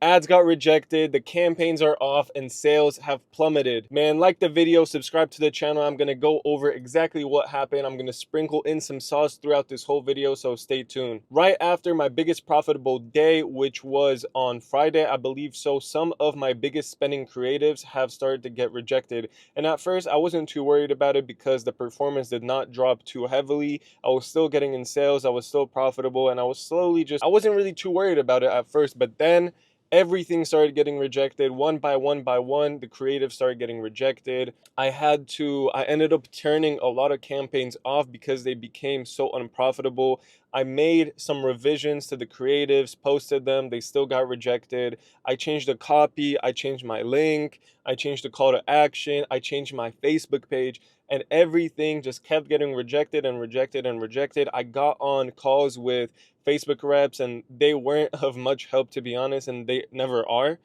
Ads got rejected, the campaigns are off, and sales have plummeted. Man, like the video, subscribe to the channel. I'm gonna go over exactly what happened. I'm gonna sprinkle in some sauce throughout this whole video, so stay tuned. Right after my biggest profitable day, which was on Friday, I believe so, some of my biggest spending creatives have started to get rejected. And at first, I wasn't too worried about it because the performance did not drop too heavily. I was still getting in sales, I was still profitable, and I wasn't really too worried about it at first, but then everything started getting rejected one by one by one. The creative started getting rejected. I ended up turning a lot of campaigns off because they became so unprofitable. I made some revisions to the creatives, posted them, they still got rejected. I changed the copy, I changed my link, I changed the call to action, I changed my Facebook page, and everything just kept getting rejected and rejected and rejected. I got on calls with Facebook reps and they weren't of much help, to be honest, and they never are.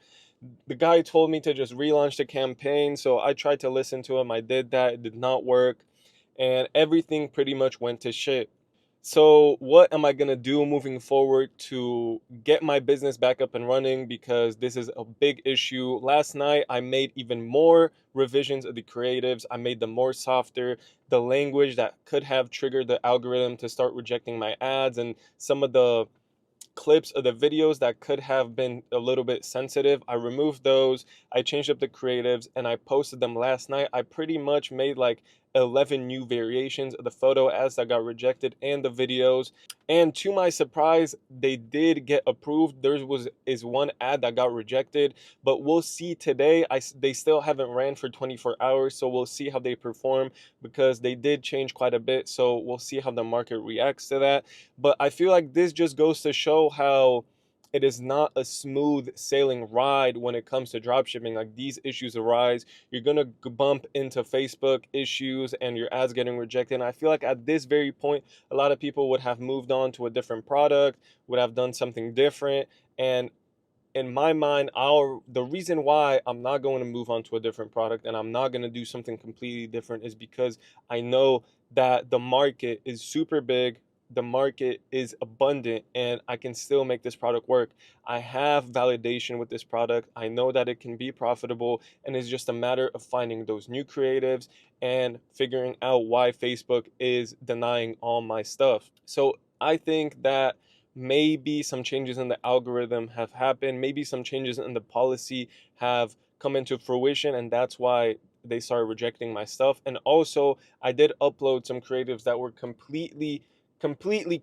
The guy told me to just relaunch the campaign, so I tried to listen to him. I did that, it did not work, and everything pretty much went to shit. So what am I gonna do moving forward to get my business back up and running? Because this is a big issue. Last night I made even more revisions of the creatives. I made them more softer. The language that could have triggered the algorithm to start rejecting my ads, and some of the clips of the videos that could have been a little bit sensitive, I removed those. I changed up the creatives and I posted them last night. I pretty much made like 11 new variations of the photo ads that got rejected and the videos, and to my surprise they did get approved. There is one ad that got rejected, but we'll see today. They still haven't ran for 24 hours, so we'll see how they perform because they did change quite a bit. So we'll see how the market reacts to that. But I feel like this just goes to show how it is not a smooth sailing ride when it comes to dropshipping. Like, these issues arise. You're gonna bump into Facebook issues and your ads getting rejected. And I feel like at this very point, a lot of people would have moved on to a different product, would have done something different. And in my mind, the reason why I'm not going to move on to a different product and I'm not going to do something completely different is because I know that the market is super big, the market is abundant, and I can still make this product work. I have validation with this product. I know that it can be profitable, and it's just a matter of finding those new creatives and figuring out why Facebook is denying all my stuff. So I think that maybe some changes in the algorithm have happened, maybe some changes in the policy have come into fruition, and that's why they started rejecting my stuff. And also, I did upload some creatives that were completely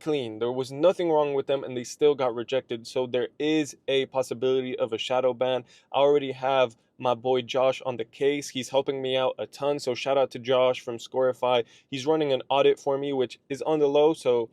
clean. There was nothing wrong with them and they still got rejected. So there is a possibility of a shadow ban. I already have my boy Josh on the case. He's helping me out a ton, so shout out to Josh from Scorify. He's running an audit for me, which is on the low, so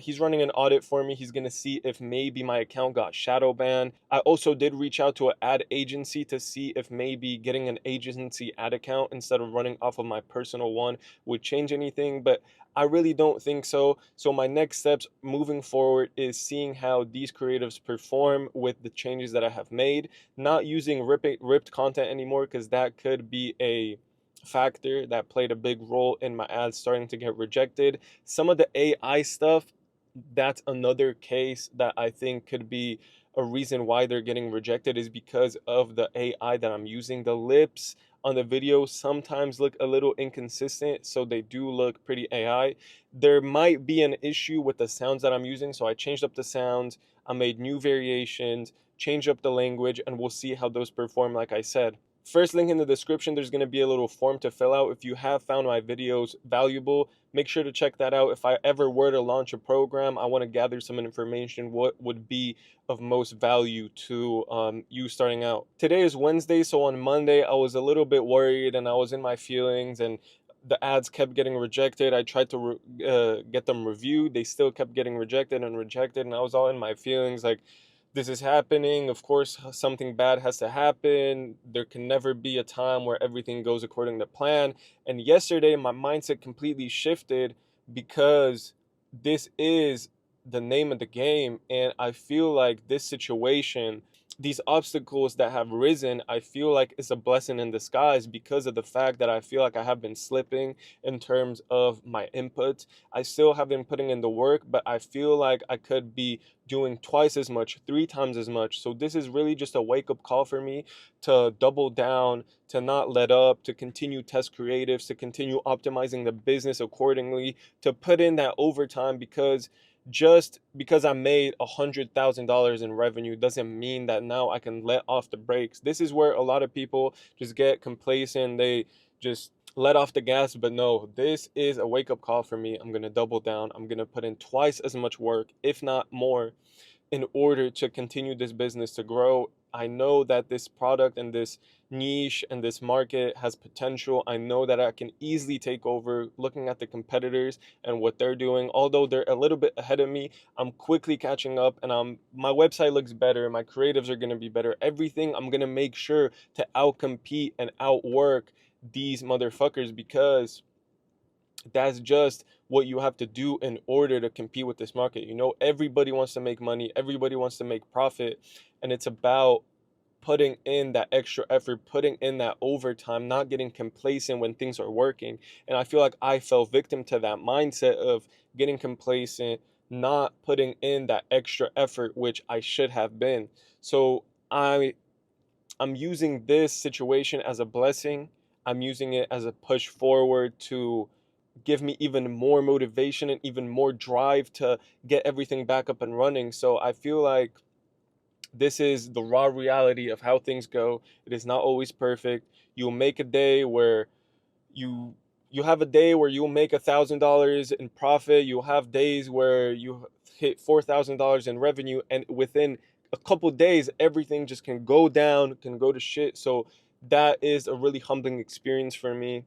he's running an audit for me. He's gonna see if maybe my account got shadow banned. I also did reach out to an ad agency to see if maybe getting an agency ad account instead of running off of my personal one would change anything, but I really don't think so. So my next steps moving forward is seeing how these creatives perform with the changes that I have made, not using ripped content anymore, because that could be a factor that played a big role in my ads starting to get rejected. Some of the AI stuff, that's another case that I think could be a reason why they're getting rejected, is because of the AI that I'm using. The lips on the video sometimes look a little inconsistent, so they do look pretty AI. There might be an issue with the sounds that I'm using, so I changed up the sounds, I made new variations, changed up the language, and we'll see how those perform. Like I said, first link in the description, there's going to be a little form to fill out. If you have found my videos valuable, make sure to check that out. If I ever were to launch a program, I want to gather some information, what would be of most value to you starting out. Today is Wednesday, so on Monday I was a little bit worried and I was in my feelings, and the ads kept getting rejected. I tried to get them reviewed. They still kept getting rejected and rejected, and I was all in my feelings like, this is happening. Of course, something bad has to happen. There can never be a time where everything goes according to plan. And yesterday, my mindset completely shifted because this is the name of the game. And I feel like this situation, these obstacles that have risen, I feel like it's a blessing in disguise because of the fact that I feel like I have been slipping in terms of my input. I still have been putting in the work, but I feel like I could be doing twice as much, 3 times as much. So this is really just a wake-up call for me to double down, to not let up, to continue test creatives, to continue optimizing the business accordingly, to put in that overtime, because just because I made $100,000 in revenue doesn't mean that now I can let off the brakes. This is where a lot of people just get complacent. They just let off the gas. But no, this is a wake up call for me. I'm going to double down. I'm going to put in twice as much work, if not more, in order to continue this business to grow. I know that this product and this niche and this market has potential. I know that I can easily take over. Looking at the competitors and what they're doing, although they're a little bit ahead of me, I'm quickly catching up, and my website looks better, my creatives are going to be better, everything. I'm going to make sure to outcompete and outwork these motherfuckers, because that's just what you have to do in order to compete with this market. You know, everybody wants to make money, everybody wants to make profit, and it's about putting in that extra effort, putting in that overtime, not getting complacent when things are working. And I feel like I fell victim to that mindset of getting complacent, not putting in that extra effort, which I should have been. So I'm using this situation as a blessing. I'm using it as a push forward to give me even more motivation and even more drive to get everything back up and running. So I feel like this is the raw reality of how things go. It is not always perfect. You'll make a day where you you have a day where you'll make $1,000 in profit. You'll have days where you hit $4,000 in revenue, and within a couple days, everything just can go down, can go to shit. So that is a really humbling experience for me.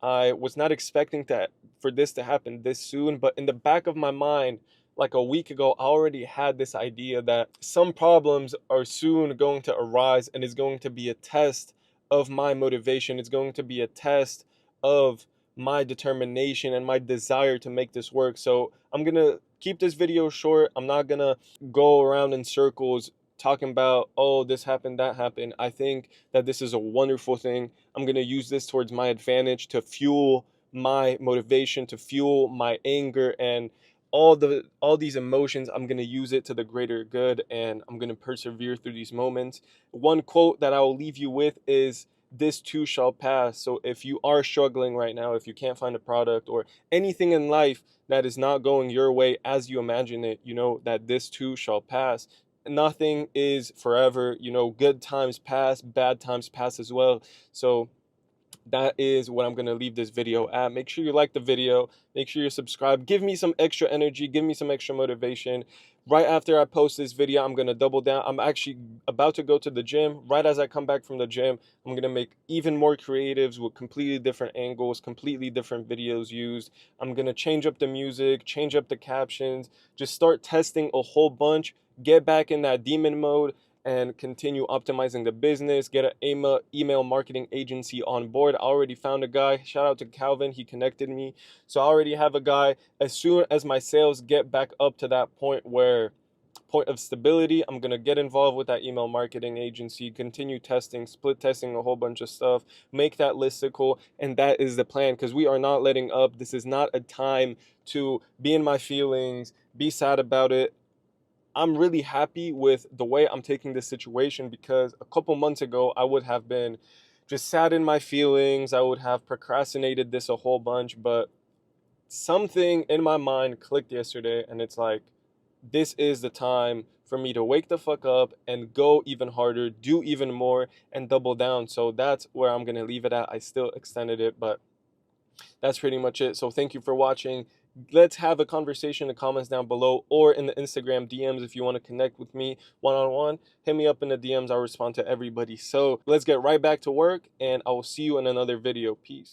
I was not expecting that for this to happen this soon, but in the back of my mind, like a week ago, I already had this idea that some problems are soon going to arise, and it's going to be a test of my motivation. It's going to be a test of my determination and my desire to make this work. So I'm gonna keep this video short. I'm not gonna go around in circles talking about, oh, this happened, that happened. I think that this is a wonderful thing. I'm going to use this towards my advantage to fuel my motivation, to fuel my anger, and all these emotions. I'm going to use it to the greater good, and I'm going to persevere through these moments. One quote that I will leave you with is, this too shall pass. So if you are struggling right now, if you can't find a product or anything in life that is not going your way as you imagine it, you know that this too shall pass. Nothing is forever. You know, good times pass, bad times pass as well. So that is what I'm going to leave this video at. Make sure you like the video, make sure you subscribe, give me some extra energy, give me some extra motivation. Right after I post this video, I'm going to double down. I'm actually about to go to the gym. Right as I come back from the gym, I'm going to make even more creatives with completely different angles, completely different videos used. I'm going to change up the music, change up the captions, just start testing a whole bunch, get back in that demon mode, and continue optimizing the business, get an email marketing agency on board. I already found a guy. Shout out to Calvin. He connected me. So I already have a guy. As soon as my sales get back up to that point of stability, I'm going to get involved with that email marketing agency, continue testing, split testing a whole bunch of stuff, make that listicle. And that is the plan, because we are not letting up. This is not a time to be in my feelings, be sad about it. I'm really happy with the way I'm taking this situation, because a couple months ago, I would have been just sad in my feelings. I would have procrastinated this a whole bunch, but something in my mind clicked yesterday, and it's like, this is the time for me to wake the fuck up and go even harder, do even more, and double down. So that's where I'm going to leave it at. I still extended it, but that's pretty much it. So thank you for watching. Let's have a conversation in the comments down below, or in the Instagram DMs. If you want to connect with me one-on-one, hit me up in the DMs. I'll respond to everybody. So let's get right back to work, and I will see you in another video. Peace.